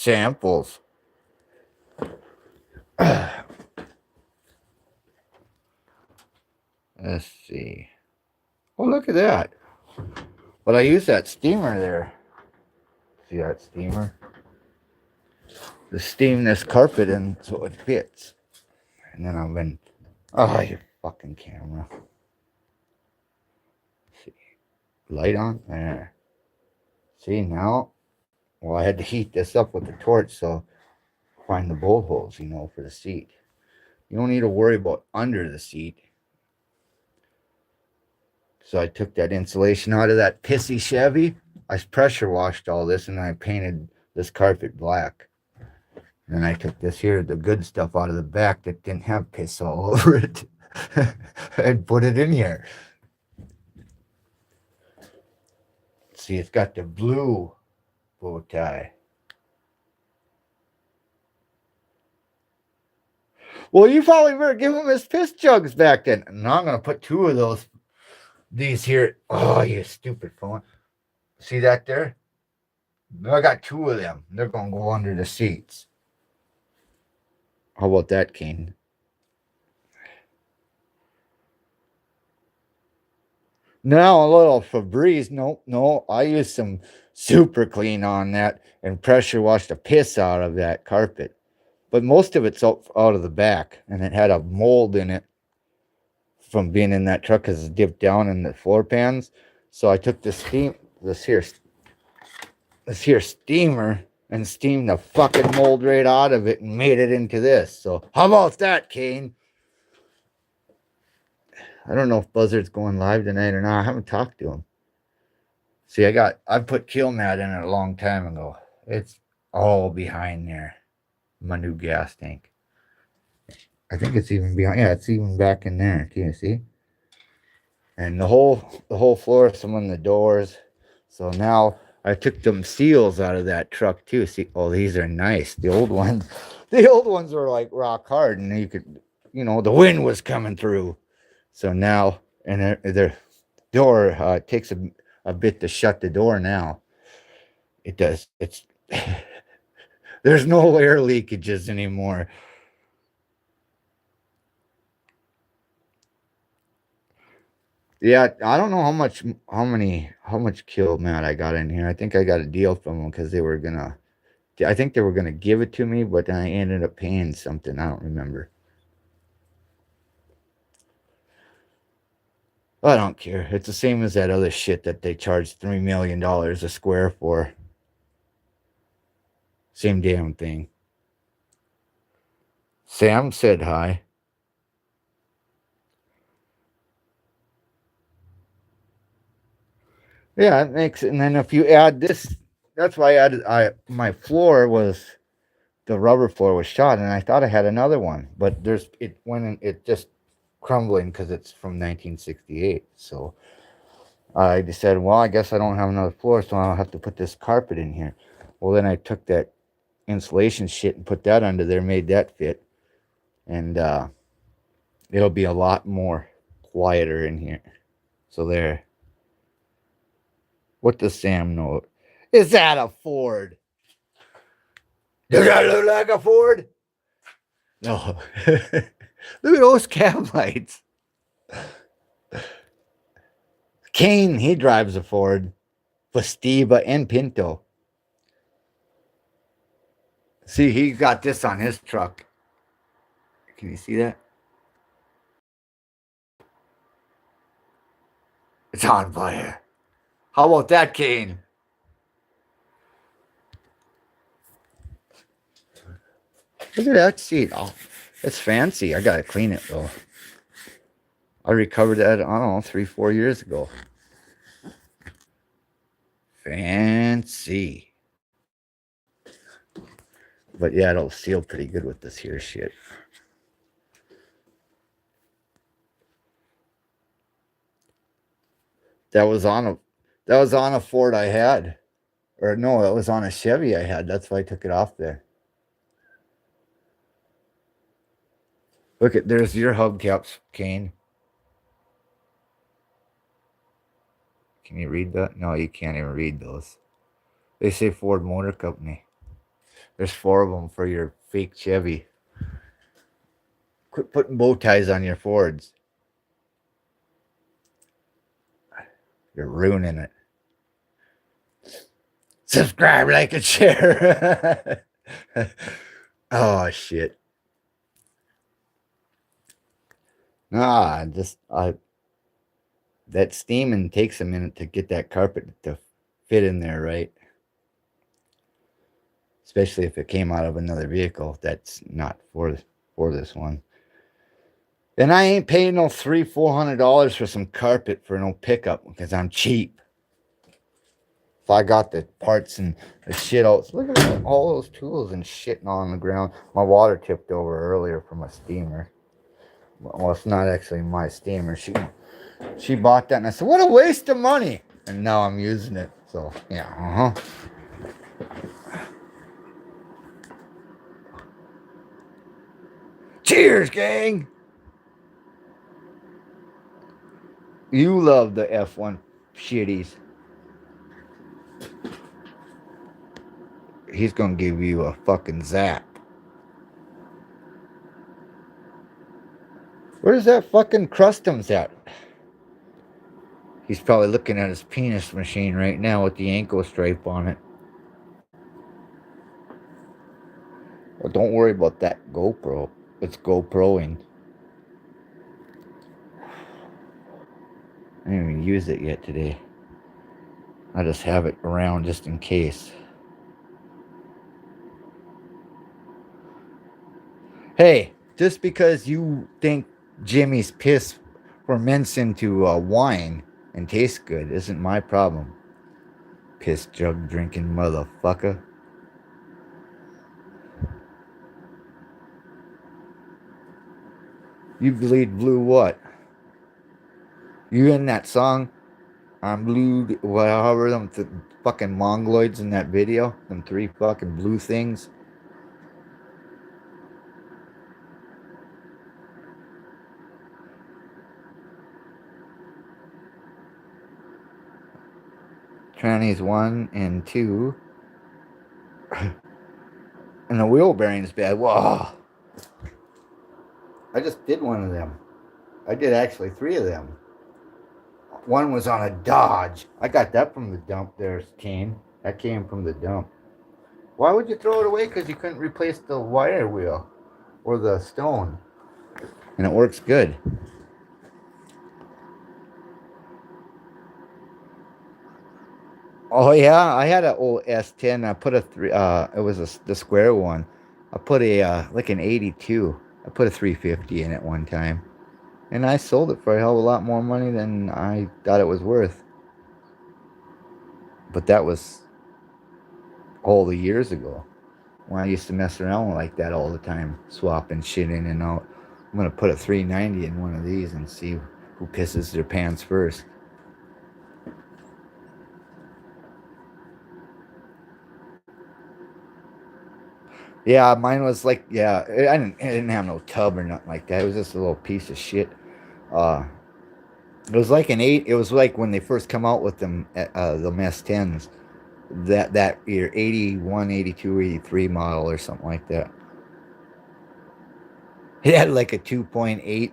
samples. Let's see. Oh, look at that. But I use that steamer there. See that steamer? To steam this carpet in so it fits. And then I've been, oh, your fucking camera. Let's see, light on there. See now? Well, I had to heat this up with the torch, so find the bolt holes, for the seat. You don't need to worry about under the seat. So I took that insulation out of that pissy Chevy. I pressure washed all this and I painted this carpet black. And I took this here, the good stuff out of the back that didn't have piss all over it. And put it in here. See, it's got the blue bow tie. Well, you probably better give him his piss jugs back then. Now I'm going to put two of these here. Oh, you stupid phone. See that there? I got two of them. They're going to go under the seats. How about that, Kane? Now a little Febreze. No. I used some super clean on that and pressure washed the piss out of that carpet. But most of it's out of the back, and it had a mold in it from being in that truck because it's dipped down in the floor pans. So I took this here steamer and steamed the fucking mold right out of it and made it into this. So how about that, Kane? I don't know if Buzzard's going live tonight or not. I haven't talked to him. See, I put kill mat in it a long time ago. It's all behind there. My new gas tank. I think it's even behind. Yeah, it's even back in there. Can you see? And the whole floor, some of the doors. So now I took them seals out of that truck too. See, oh, these are nice. The old ones were like rock hard, and you could, the wind was coming through. So now, and their door takes a bit to shut the door now. It does. There's no air leakages anymore. Yeah, I don't know how much kill mat I got in here. I think I got a deal from them because I think they were gonna give it to me, but then I ended up paying something. I don't remember. I don't care. It's the same as that other shit that they charged $3 million a square for. Same damn thing. Sam said hi. Yeah, it makes it. And then if you add this, that's why my floor was the rubber floor was shot, and I thought I had another one, but it just crumbling because it's from 1968. So I decided, well, I guess I don't have another floor, so I'll have to put this carpet in here. Well, then I took that insulation shit and put that under there, made that fit, and it'll be a lot more quieter in here. So there. What does Sam know? Is that a Ford? Does that look like a Ford? No. Look at those cab lights. Kane, he drives a Ford. Festiva and Pinto. See, he got this on his truck. Can you see that? It's on fire. How about that, Kane? Look at that seat. Oh, it's fancy. I gotta clean it though. I recovered that, I don't know, 3-4 years ago. Fancy. But yeah, it'll seal pretty good with this here shit. That was on a Ford I had. Or no, it was on a Chevy I had. That's why I took it off there. Look at there's your hubcaps, Kane. Can you read that? No, you can't even read those. They say Ford Motor Company. There's 4 of them for your fake Chevy. Quit putting bow ties on your Fords. You're ruining it. Subscribe, like, and share. Oh shit. Nah, that steaming takes a minute to get that carpet to fit in there right. Especially if it came out of another vehicle that's not for this one. And I ain't paying no $300-400 for some carpet for no pickup because I'm cheap. If I got the parts and the shit out, look at all those tools and shit on the ground. My water tipped over earlier from a steamer. Well, it's not actually my steamer. She bought that, and I said, "What a waste of money!" And now I'm using it. So yeah, Cheers, gang. You love the F1 shitties. He's gonna give you a fucking zap. Where's that fucking Crustum's at? He's probably looking at his penis machine right now with the ankle stripe on it. Well, don't worry about that GoPro. It's GoProing. I didn't even use it yet today. I just have it around just in case. Hey, just because you think Jimmy's piss ferments into wine and tastes good isn't my problem. Piss jug drinking motherfucker. You bleed blue what? You in that song? I'm blue, whatever them fucking mongoloids in that video? Them 3 fucking blue things? Trannies 1 and 2. And the wheel bearing's bad. Whoa. I just did one of them. I did actually 3 of them. One was on a Dodge. I got that from the dump there, Kane. That came from the dump. Why would you throw it away? Because you couldn't replace the wire wheel or the stone. And it works good. Oh yeah, I had an old S10. I put a it was the square one. I put a like an 82. I put a 350 in it one time, and I sold it for a hell of a lot more money than I thought it was worth. But that was all the years ago when I used to mess around like that all the time, swapping shit in and out. I'm gonna put a 390 in one of these and see who pisses their pants first. Yeah, mine was like, yeah, I didn't have no tub or nothing like that. It was just a little piece of shit. Uh, it was like an 8. It was like when they first come out with them, the S10s, that year, 81, 82, 83 model or something like that. It had like a 2.8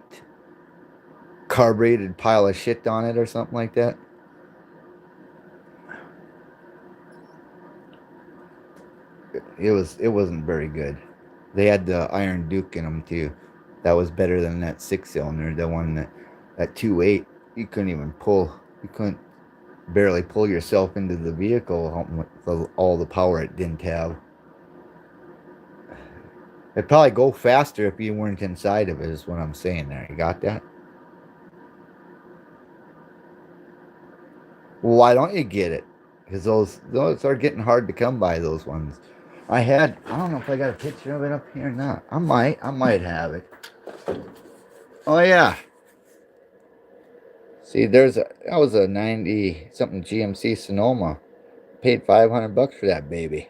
carbureted pile of shit on it or something like that. It wasn't very good. They had the Iron Duke in them too. That was better than that 6-cylinder. The one that 2.8, you couldn't even pull. You couldn't barely pull yourself into the vehicle with all the power it didn't have. It'd probably go faster if you weren't inside of it, is what I'm saying there. You got that? Well, why don't you get it? Because those are getting hard to come by, those ones. I don't know if I got a picture of it up here or not. I might have it. Oh yeah. See, that was a 90 something GMC Sonoma. Paid $500 for that baby.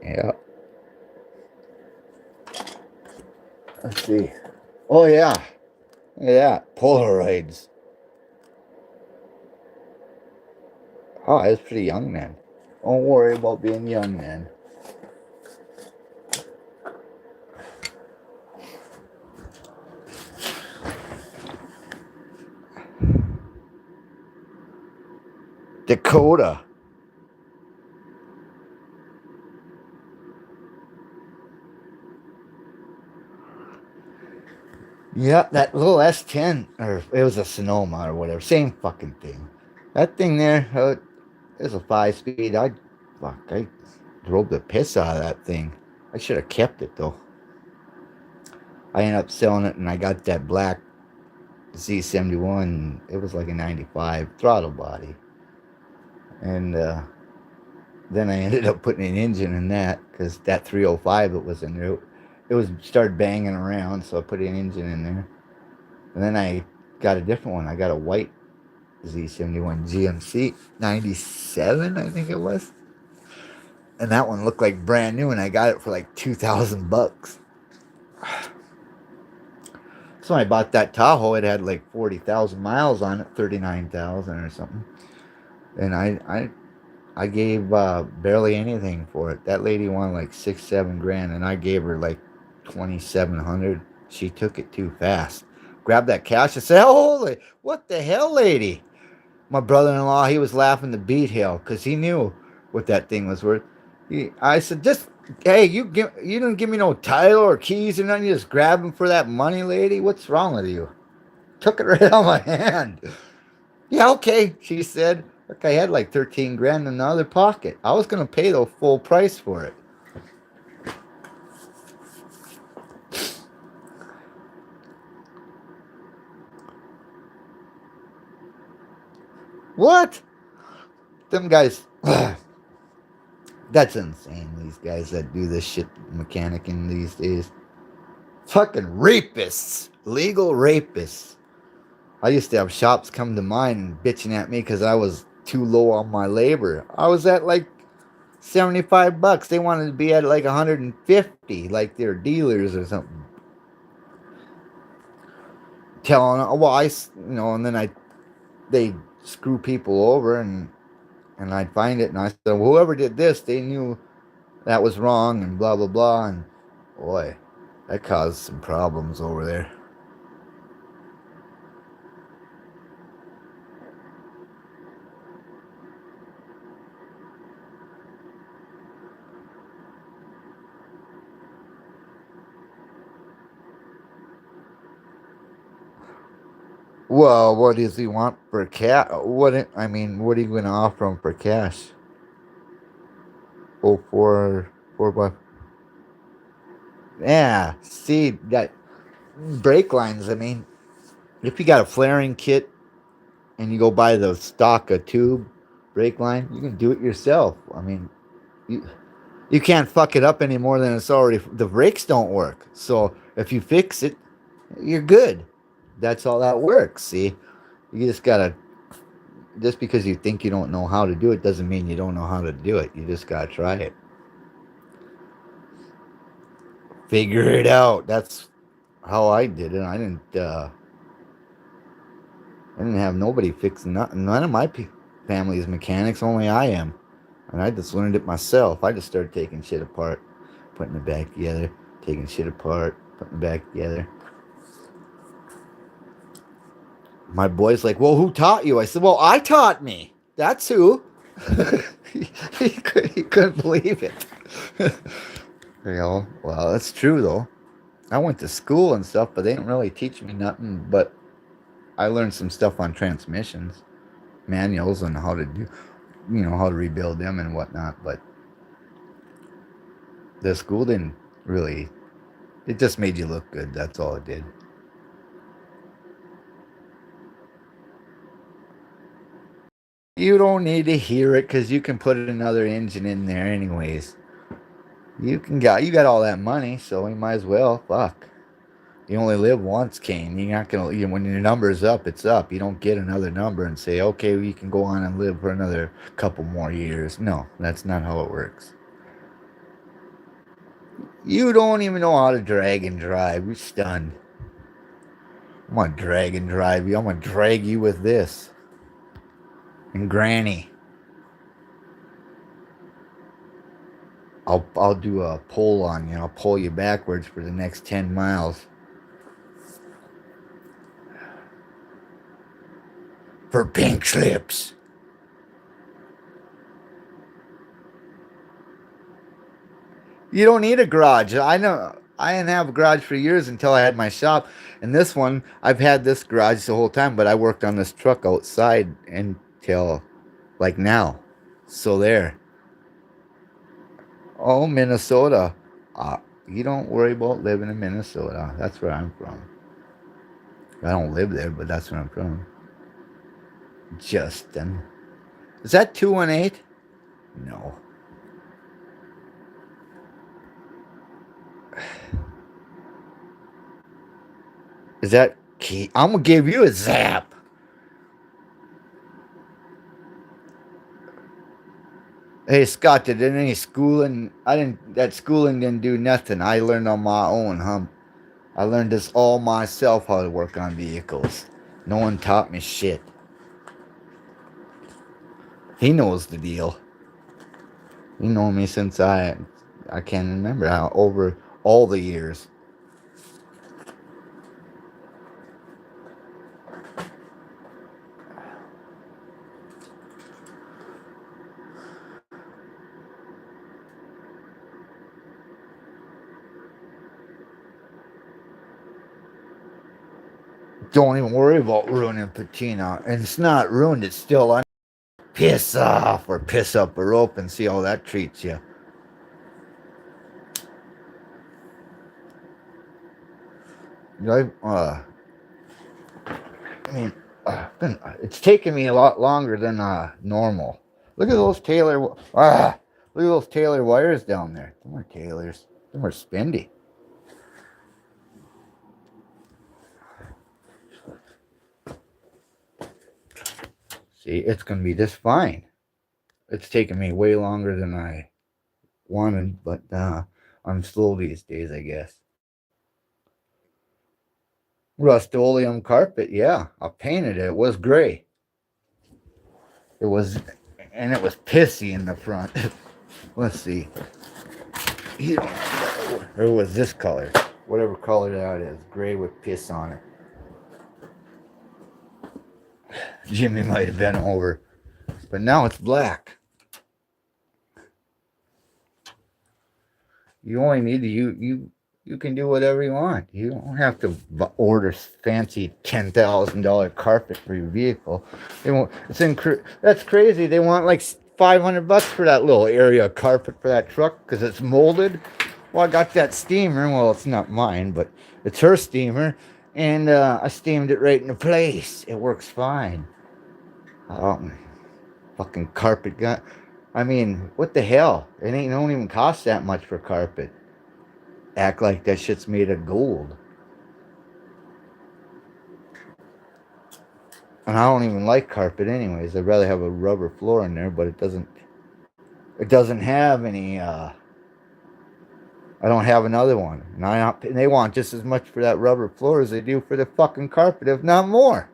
Yeah. Let's see. Oh yeah. Yeah. Polaroids. Oh, I was pretty young then. Don't worry about being young, man. Dakota. Yeah, that little S10, or it was a Sonoma or whatever, same fucking thing. That thing there, it was a 5-speed. I drove the piss out of that thing. I should have kept it though. I ended up selling it, and I got that black Z71. It was like a 95 throttle body, and then I ended up putting an engine in that because that 305 that was in there, it was started banging around, so I put an engine in there. And then I got a different one. I got a white Z71 GMC 97, I think it was. And that one looked like brand new, and I got it for like $2,000. So when I bought that Tahoe, it had like 40,000 miles on it, 39,000 or something. And I gave barely anything for it. That lady wanted like 6-7 grand, and I gave her like 2,700. She took it too fast. Grabbed that cash and said, "Holy, what the hell, lady?" My brother-in-law, he was laughing to beat hell because he knew what that thing was worth. I said, "Just hey, you didn't give me no title or keys or nothing. You just grabbed them for that money, lady. What's wrong with you?" Took it right out of my hand. Yeah, okay, she said. Look, I had like 13 grand in the other pocket. I was gonna pay the full price for it. What? Them guys, that's insane. These guys that do this shit mechanicing these days. Fucking rapists. Legal rapists. I used to have shops come to mine and bitching at me because I was too low on my labor. I was at like $75. They wanted to be at like 150, like they're dealers or something. Telling, well, and then they screw people over, and I'd find it, and I said, well, whoever did this, they knew that was wrong, and blah blah blah, and boy, that caused some problems over there. Well, what does he want for cash? What are you going to offer him for cash? Oh, four bucks. Yeah, see that brake lines. I mean, if you got a flaring kit and you go buy the stock a tube brake line, you can do it yourself. I mean, you, you can't fuck it up any more than it's already. The brakes don't work, so if you fix it, you're good. That's all that works. See, you just gotta. Just because you think you don't know how to do it doesn't mean you don't know how to do it. You just gotta try it. Figure it out. That's how I did it. I didn't have nobody fixing nothing. None of my family is mechanics. Only I am, and I just learned it myself. I just started taking shit apart, putting it back together, taking shit apart, putting it back together. My boy's like, "Well, who taught you?" I said, "Well, I taught me. That's who." He couldn't believe it. Well, that's true though. I went to school and stuff, but they didn't really teach me nothing. But I learned some stuff on transmissions, manuals, and how to do, how to rebuild them and whatnot. But the school didn't really. It just made you look good. That's all it did. You don't need to hear it because you can put another engine in there anyways. You got all that money, so you might as well. Fuck. You only live once, Kane. You're not gonna. When your number's up, it's up. You don't get another number and say, okay, we can go on and live for another couple more years. No, that's not how it works. You don't even know how to drag and drive. You're stunned. I'm gonna drag and drive you. I'm gonna drag you with this and Granny. I'll do a pull on you. I'll pull you backwards for the next 10 miles. For pink slips. You don't need a garage. I know. I didn't have a garage for years until I had my shop. And this one, I've had this garage the whole time, but I worked on this truck outside until like now. So there. Oh, Minnesota. Uh, you don't worry about living in Minnesota. That's where I'm from. I don't live there, but that's where I'm from. Justin. Is that 218? No. Is that key? I'm gonna give you a zap. Hey Scott, did any schooling? I didn't. That schooling didn't do nothing. I learned on my own, huh? I learned this all myself how to work on vehicles. No one taught me shit. He knows the deal. He known me since I can't remember how over all the years. Don't even worry about ruining patina. And it's not ruined, it's still on. Piss off or piss up a rope and see how that treats you. I mean, it's taken me a lot longer than normal. Look at those look at those Taylor wires down there. Them are Taylors. Them are spendy. See, it's gonna be just fine. It's taken me way longer than I wanted, but I'm slow these days, I guess. Rust-Oleum carpet, yeah. I painted it. It was gray. It was, and it was pissy in the front. Let's see. Or it was this color. Whatever color that is. Gray with piss on it. Jimmy might have been over. But now it's black. You only need to, you can do whatever you want. You don't have to order fancy $10,000 carpet for your vehicle. They won't. That's crazy. They want like $500 for that little area of carpet for that truck because it's molded. Well, I got that steamer. Well, it's not mine, but it's her steamer, and I steamed it right into place. It works fine. Oh, fucking carpet gun. I mean, what the hell? It don't even cost that much for carpet. Act like that shit's made of gold. And I don't even like carpet anyways. I'd rather have a rubber floor in there, but it doesn't have any I don't have another one. And they want just as much for that rubber floor as they do for the fucking carpet, if not more.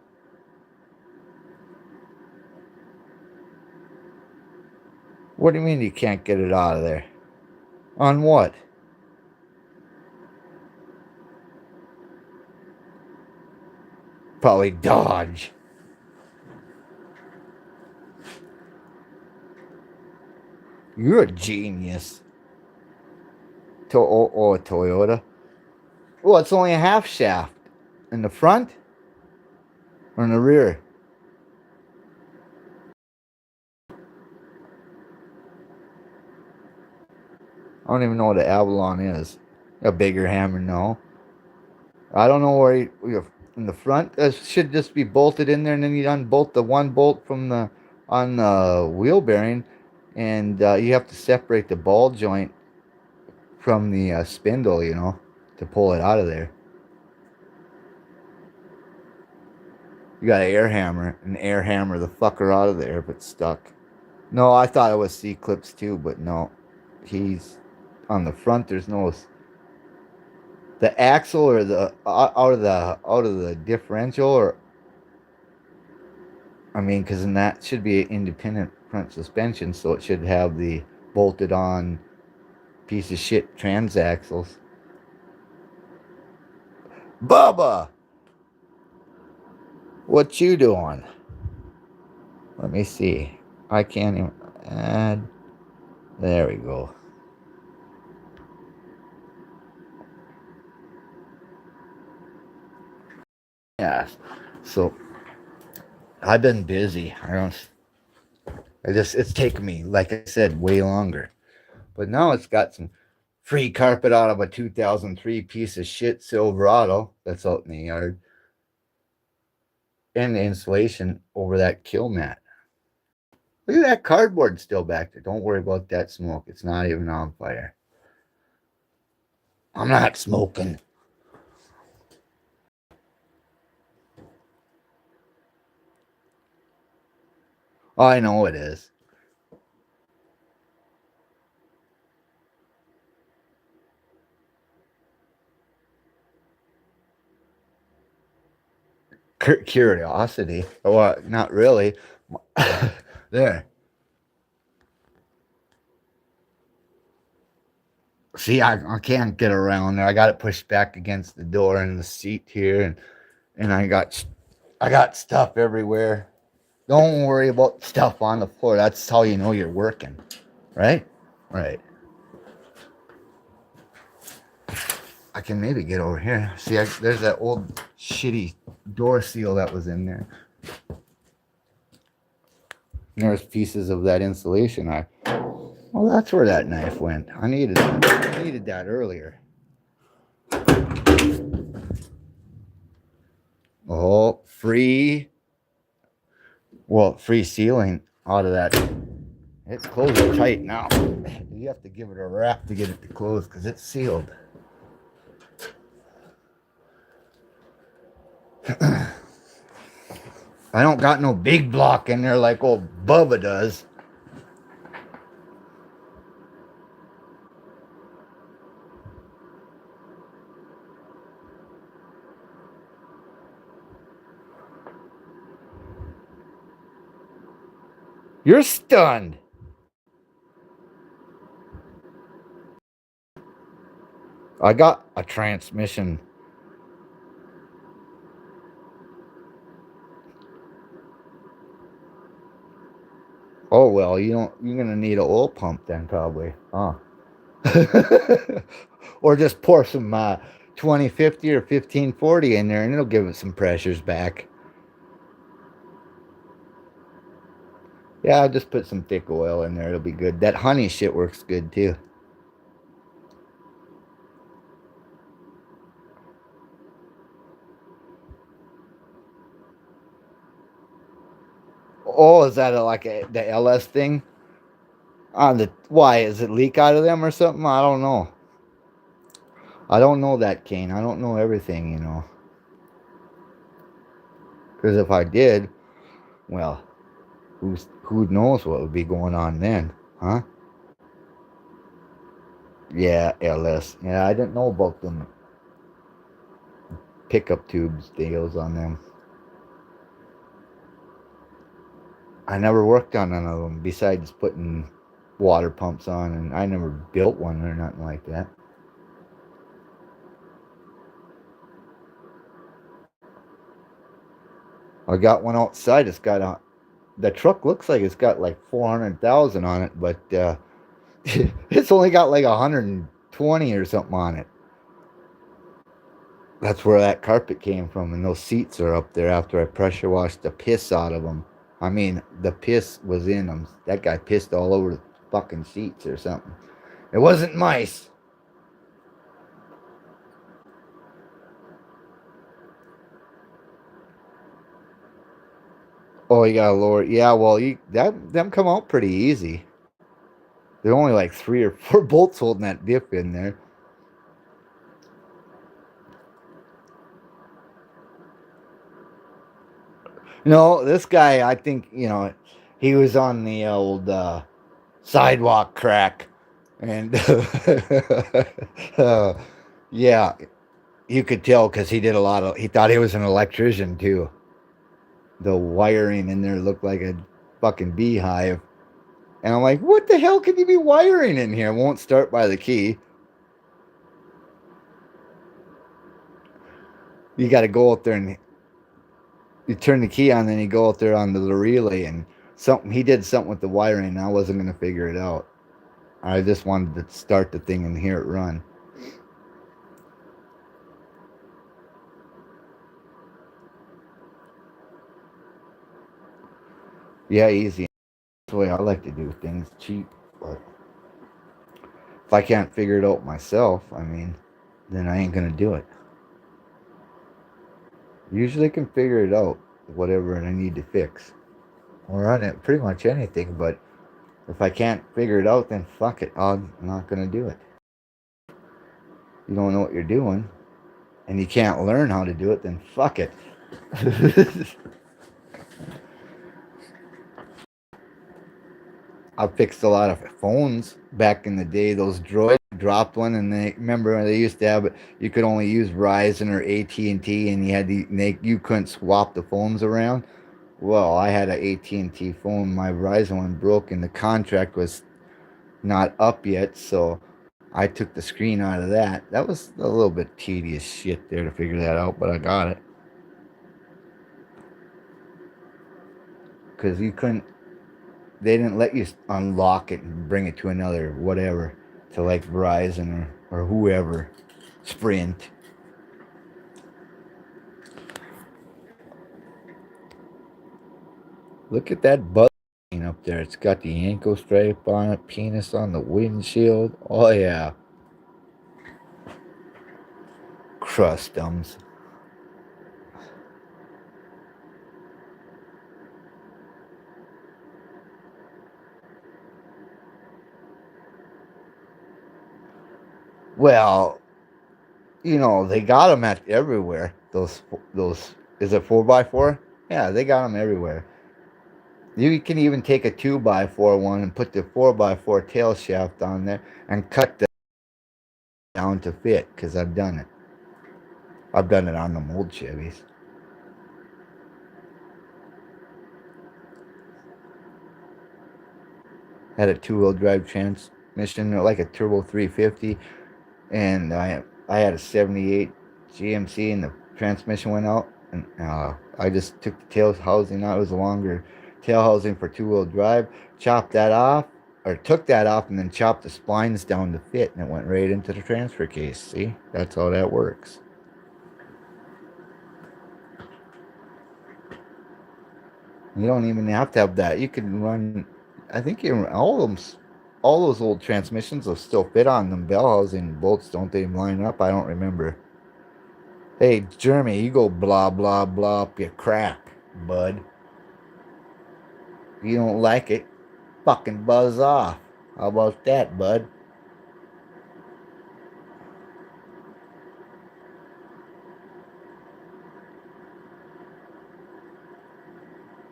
What do you mean you can't get it out of there? On what? Probably Dodge. You're a genius. A Toyota. Well, it's only a half shaft. In the front or in the rear? I don't even know what an Avalon is. A bigger hammer, no. I don't know where you're in the front. That should just be bolted in there, and then you unbolt the one bolt from the on the wheel bearing, and you have to separate the ball joint from the spindle, to pull it out of there. You got to air hammer the fucker out of there if it's stuck. No, I thought it was C-clips too, but no. He's on the front. There's no the axle or the out of the differential, or I mean, because in that should be an independent front suspension, so it should have the bolted on piece of shit transaxles. Bubba, what you doing? Let me see. I can't even add. There we go. Yeah. So I've been busy. It's taken me, like I said, way longer. But now it's got some free carpet out of a 2003 piece of shit Silverado that's out in the yard, and the insulation over that kill mat. Look at that cardboard still back there. Don't worry about that smoke. It's not even on fire. I'm not smoking. Oh, I know it is. Curiosity. Well, not really. There. See, I can't get around there. I got it pushed back against the door and the seat here, and I got stuff everywhere. Don't worry about stuff on the floor. That's how you know you're working, right? Right. I can maybe get over here. See, there's that old shitty door seal that was in there. And there's pieces of that insulation. Well, that's where that knife went. I needed that earlier. Oh, free sealing out of that. It's closing tight now. You have to give it a wrap to get it to close because it's sealed. I don't got no big block in there like old Bubba does. You're stunned. I got a transmission. Oh well, you're gonna need an oil pump then probably. Huh? Or just pour some 2050 or 1540 in there and it'll give it some pressures back. Yeah, I'll just put some thick oil in there. It'll be good. That honey shit works good too. Oh, is that the LS thing? Why is it leak out of them or something? I don't know. I don't know that, Kane. I don't know everything, you know. Because if I did, well, who knows what would be going on then, huh? Yeah, LS. Yeah, I didn't know about them pickup tubes deals on them. I never worked on none of them besides putting water pumps on, and I never built one or nothing like that. I got one outside. The truck looks like it's got like 400,000 on it, but it's only got like 120 or something on it. That's where that carpet came from, and those seats are up there after I pressure washed the piss out of them. I mean, the piss was in them. That guy pissed all over the fucking seats or something. It wasn't mice. Oh, you gotta lower it. Yeah, well, them come out pretty easy. They're only like 3 or 4 bolts holding that diff in there. No, this guy, I think, he was on the old sidewalk crack. And yeah, you could tell because he thought he was an electrician too. The wiring in there looked like a fucking beehive. And I'm like, what the hell could you be wiring in here? It won't start by the key. You got to go out there and you turn the key on, then you go out there on the relay, and something he did something with the wiring. And I wasn't gonna figure it out. I just wanted to start the thing and hear it run. Yeah, easy. That's the way I like to do things, cheap. But if I can't figure it out myself, I mean, then I ain't gonna do it. Usually can figure it out, whatever I need to fix. Or on it, pretty much anything, but if I can't figure it out, then fuck it. I'm not gonna do it. You don't know what you're doing, and you can't learn how to do it, then fuck it. I fixed a lot of phones back in the day. Those droids dropped one, and they remember they used to have it. You could only use Verizon or AT&T, and you had you couldn't swap the phones around. Well, I had an AT&T phone. My Verizon one broke, and the contract was not up yet, so I took the screen out of that. That was a little bit tedious shit there to figure that out, but I got it because you couldn't. They didn't let you unlock it and bring it to another whatever to like Verizon or whoever, Sprint. Look at that butt up there. It's got the ankle stripe on it, penis on the windshield. Oh yeah, crustums. Well, they got them at everywhere. Those is it 4x4? Yeah, they got them everywhere. You can even take a 2x4 one and put the 4x4 tail shaft on there and cut the down to fit. Because I've done it. I've done it on the old Chevys. Had a two-wheel drive transmission, like a turbo 350, and I had a 78 GMC, and the transmission went out, and I just took the tail housing out. It was a longer tail housing for two-wheel drive. Chopped that off, or took that off, and then chopped the splines down to fit, and it went right into the transfer case. See, that's how that works. You don't even have to have that. You can run. I think all of them, all those old transmissions will still fit on them bell housing bolts, don't they? Line up. I don't remember. Hey, Jeremy, you go blah blah blah up your crack, bud. If you don't like it, fucking buzz off. How about that, bud?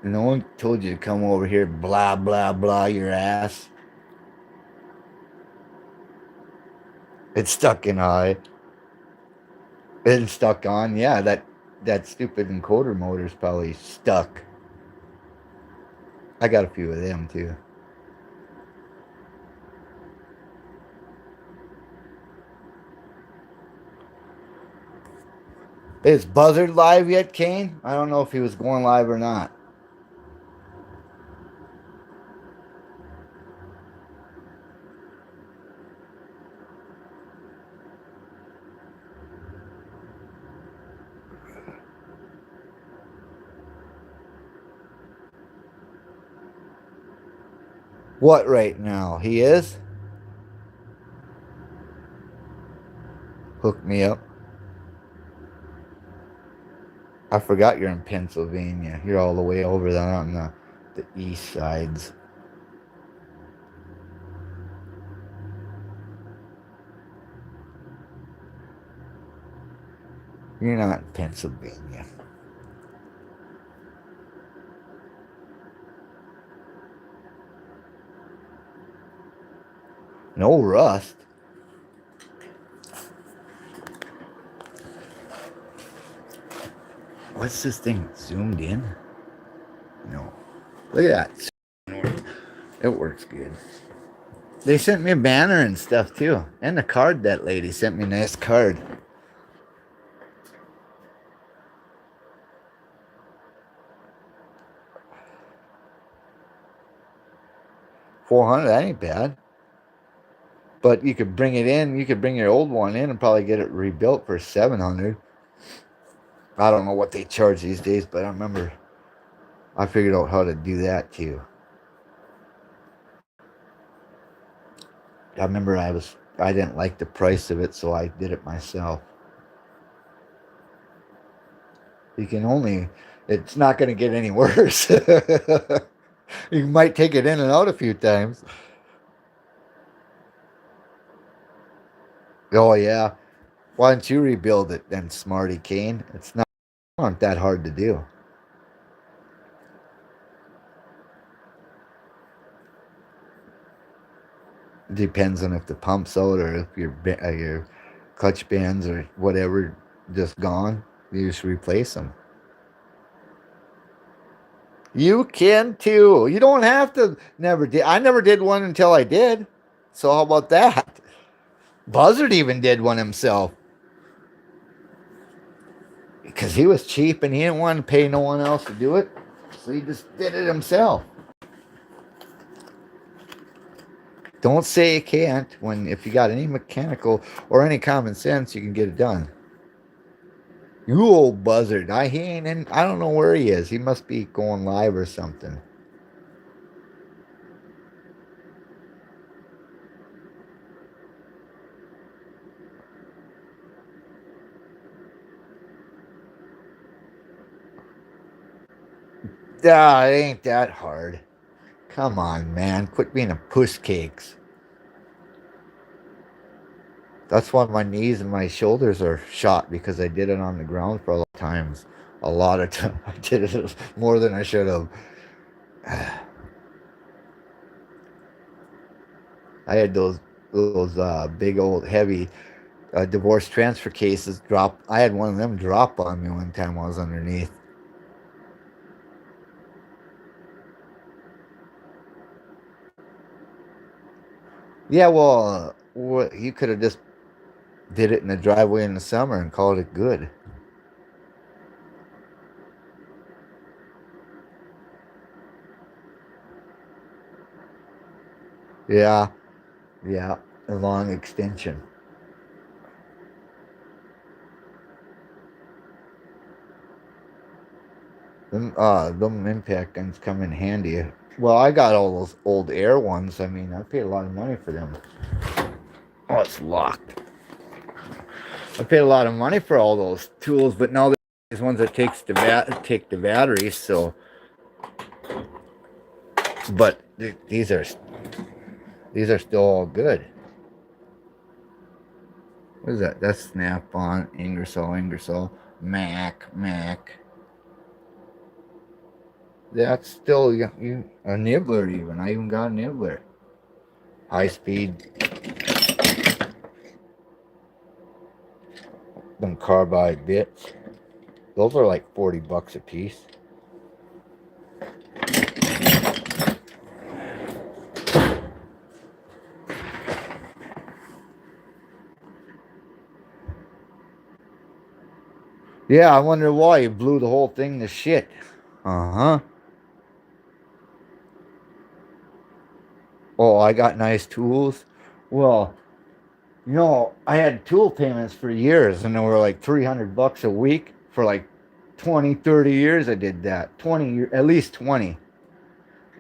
No one told you to come over here, blah blah blah your ass. It's stuck in high. It's stuck on. Yeah, that stupid encoder motor's probably stuck. I got a few of them too. Is Buzzard live yet, Kane? I don't know if he was going live or not. What right now? He is? Hook me up. I forgot you're in Pennsylvania. You're all the way over there on the east sides. You're not in Pennsylvania. No rust. What's this thing zoomed in? No. Look at that. It works good. They sent me a banner and stuff too, and a card. That lady sent me a nice card. 400. That ain't bad. But you could bring it in. You could bring your old one in and probably get it rebuilt for 700. I don't know what they charge these days, but I remember I figured out how to do that too. I remember I didn't like the price of it, so I did it myself. You can only it's not going to get any worse. You might take it in and out a few times. Oh yeah. Why don't you rebuild it then, Smarty Kane? It's not that hard to do. Depends on if the pump's out or if your clutch bands or whatever just gone. You just replace them. You can too. You don't have to. Never did. I never did one until I did. So how about that? Buzzard even did one himself because he was cheap and he didn't want to pay no one else to do it. So he just did it himself. Don't say you can't when if you got any mechanical or any common sense, you can get it done. You old buzzard. He ain't in, I don't know where he is. He must be going live or something. Ah, it ain't that hard. Come on, man. Quit being a puss cakes. That's why my knees and my shoulders are shot because I did it on the ground for a lot of times. A lot of times. I did it more than I should have. I had those big old heavy divorce transfer cases drop. I had one of them drop on me one time while I was underneath. Yeah, well, you could have just did it in the driveway in the summer and called it good. Yeah, yeah, a long extension. Them impact guns come in handy. Well, I got all those old air ones. I mean, I paid a lot of money for them. Oh, it's locked. I paid a lot of money for all those tools, but now there's ones that take the batteries. So, but these are still all good. What is that? That's Snap on Ingersoll, Mac. That's still a nibbler even. I even got a nibbler. High speed. Them carbide bits. Those are like $40 a piece. Yeah, I wonder why you blew the whole thing to shit. Uh huh. Oh, I got nice tools. Well, I had tool payments for years, and they were like $300 a week for like 20, 30 years. I did that. 20 years, at least 20,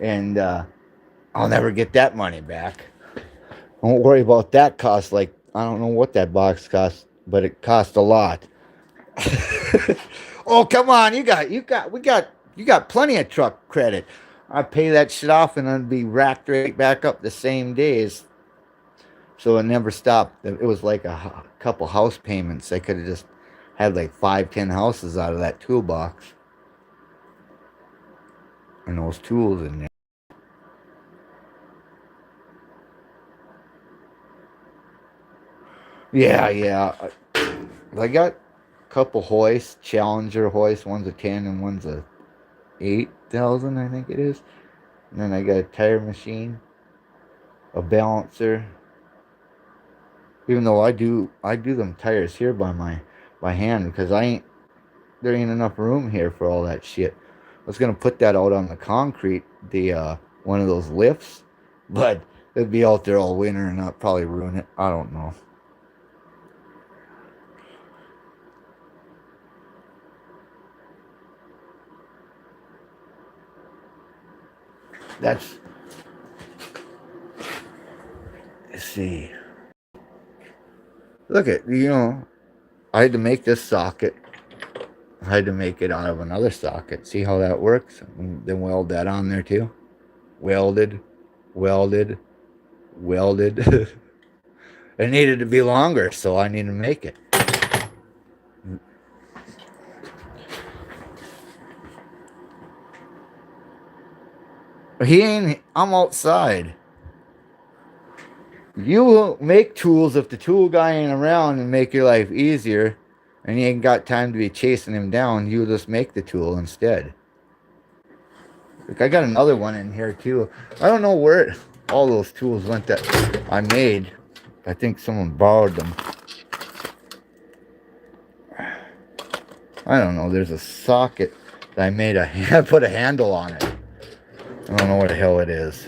and I'll never get that money back. Don't worry about that cost. Like I don't know what that box cost, but it cost a lot. Oh come on, you got plenty of truck credit. I pay that shit off and then be racked right back up the same days. So it never stopped. It was like a couple house payments. I could have just had like 5, 10 houses out of that toolbox and those tools in there. Yeah, yeah. I got a couple hoists, Challenger hoists. One's a 10 and one's a 8,000, I think it is. And then I got a tire machine, a balancer. Even though I do them tires here by hand because there ain't enough room here for all that shit. I was gonna put that out on the concrete, the one of those lifts, but it'd be out there all winter and I'd probably ruin it. I don't know. That's let's see. Look at I had to make this socket. I had to make it out of another socket. See how that works? And then weld that on there too. Welded, welded, welded. It needed to be longer, so I need to make it. He ain't. I'm outside. You make tools if the tool guy ain't around and make your life easier, and you ain't got time to be chasing him down. You just make the tool instead. Like I got another one in here too. I don't know where all those tools went that I made. I think someone borrowed them. I don't know. There's a socket that I made. I put a handle on it. I don't know what the hell it is.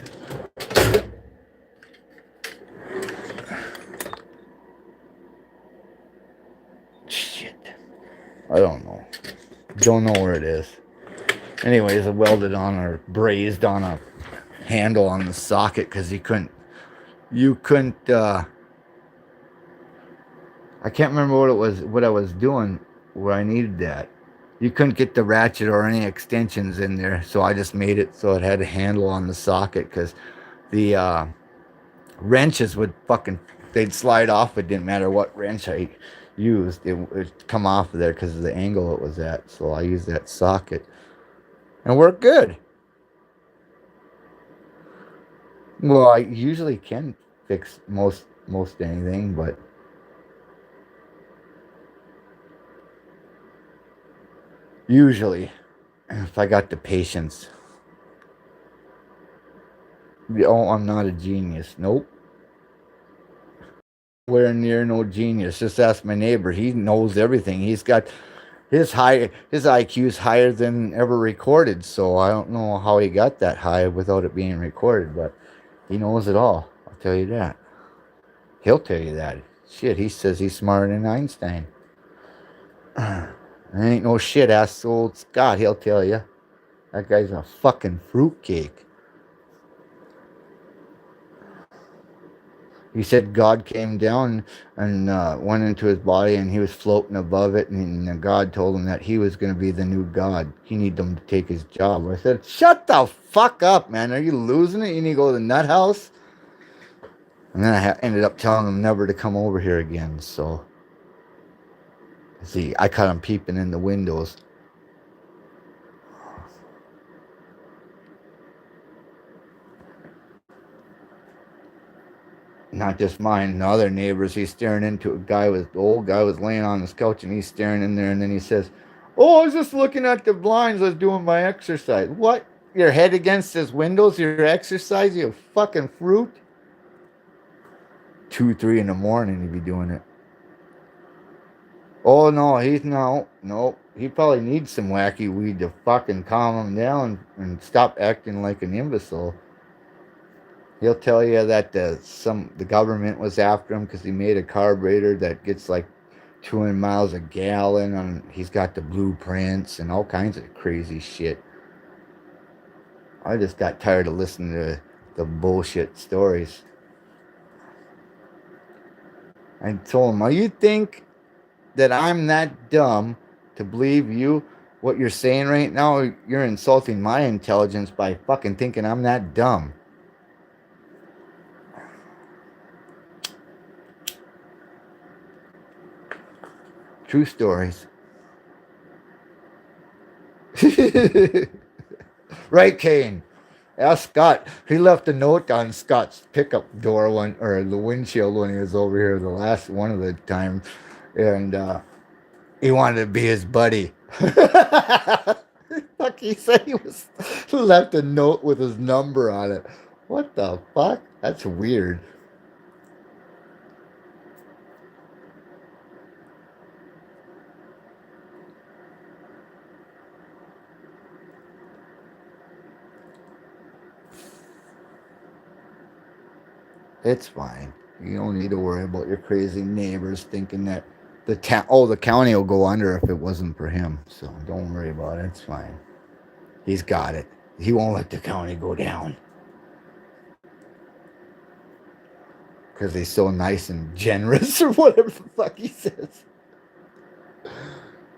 Shit. I don't know. Don't know where it is. Anyways, I welded on or brazed on a handle on the socket because you couldn't, I can't remember what I was doing where I needed that. You couldn't get the ratchet or any extensions in there, so I just made it so it had a handle on the socket because the wrenches they'd slide off. It didn't matter what wrench I used, it would come off of there because of the angle it was at. So I used that socket and it worked good. Well, I usually can fix most anything, but usually if I got the patience. Oh, I'm not a genius. Nope. Nowhere near no genius. Just ask my neighbor. He knows everything. He's got his IQ's higher than ever recorded. So I don't know how he got that high without it being recorded, but he knows it all. I'll tell you that. He'll tell you that. Shit, he says he's smarter than Einstein. Ain't no shit. Ask old Scott. He'll tell you. That guy's a fucking fruitcake. He said God came down and went into his body and he was floating above it. And God told him that he was going to be the new God. He needed him to take his job. I said, shut the fuck up, man. Are you losing it? You need to go to the nut house? And then I ended up telling him never to come over here again. So, see, I caught him peeping in the windows. Not just mine, the other neighbors. He's staring into the old guy was laying on his couch and he's staring in there and then he says, oh, I was just looking at the blinds. I was doing my exercise. What? Your head against his windows, your exercise, you fucking fruit? 2, 3 in the morning he'd be doing it. Oh no, no. He probably needs some wacky weed to fucking calm him down and stop acting like an imbecile. He'll tell you that the government was after him because he made a carburetor that gets like 200 miles a gallon, and he's got the blueprints and all kinds of crazy shit. I just got tired of listening to the bullshit stories. I told him, "Oh, you think that I'm that dumb to believe what you're saying right now? You're insulting my intelligence by fucking thinking I'm that dumb." True stories. Right, Kane? Ask Scott. He left a note on Scott's pickup door or the windshield when he was over here the last one of the time, and he wanted to be his buddy. Fucking fuck? He said he was left a note with his number on it. What the fuck? That's weird. It's fine. You don't need to worry about your crazy neighbors thinking that the county will go under if it wasn't for him. So don't worry about it. It's fine. He's got it. He won't let the county go down because he's so nice and generous or whatever the fuck he says.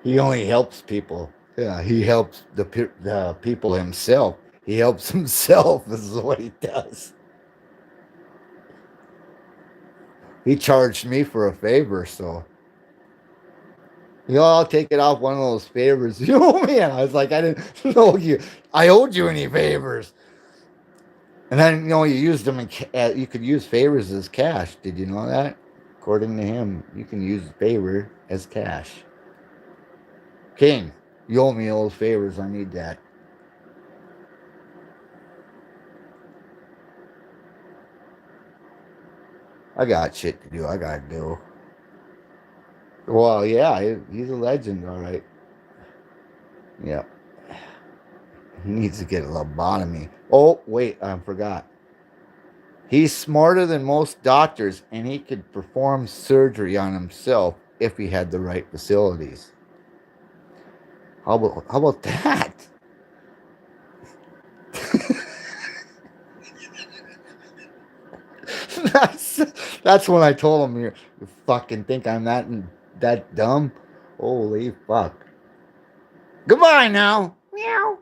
He only helps people. Yeah, he helps the people himself. He helps himself. This is what he does. He charged me for a favor, so I'll take it off one of those favors you owe me. And I was like, I didn't know I owed you any favors. And then you used them you could use favors as cash. Did you know that? According to him, you can use favor as cash. King, you owe me those favors. I need that. I got shit to do. I got to do. Well, yeah, he's a legend, all right. Yeah. He needs to get a lobotomy. Oh, wait, I forgot. He's smarter than most doctors, and he could perform surgery on himself if he had the right facilities. How about that? that's that's when I told him you fucking think I'm that dumb. Holy fuck. Goodbye now. Meow.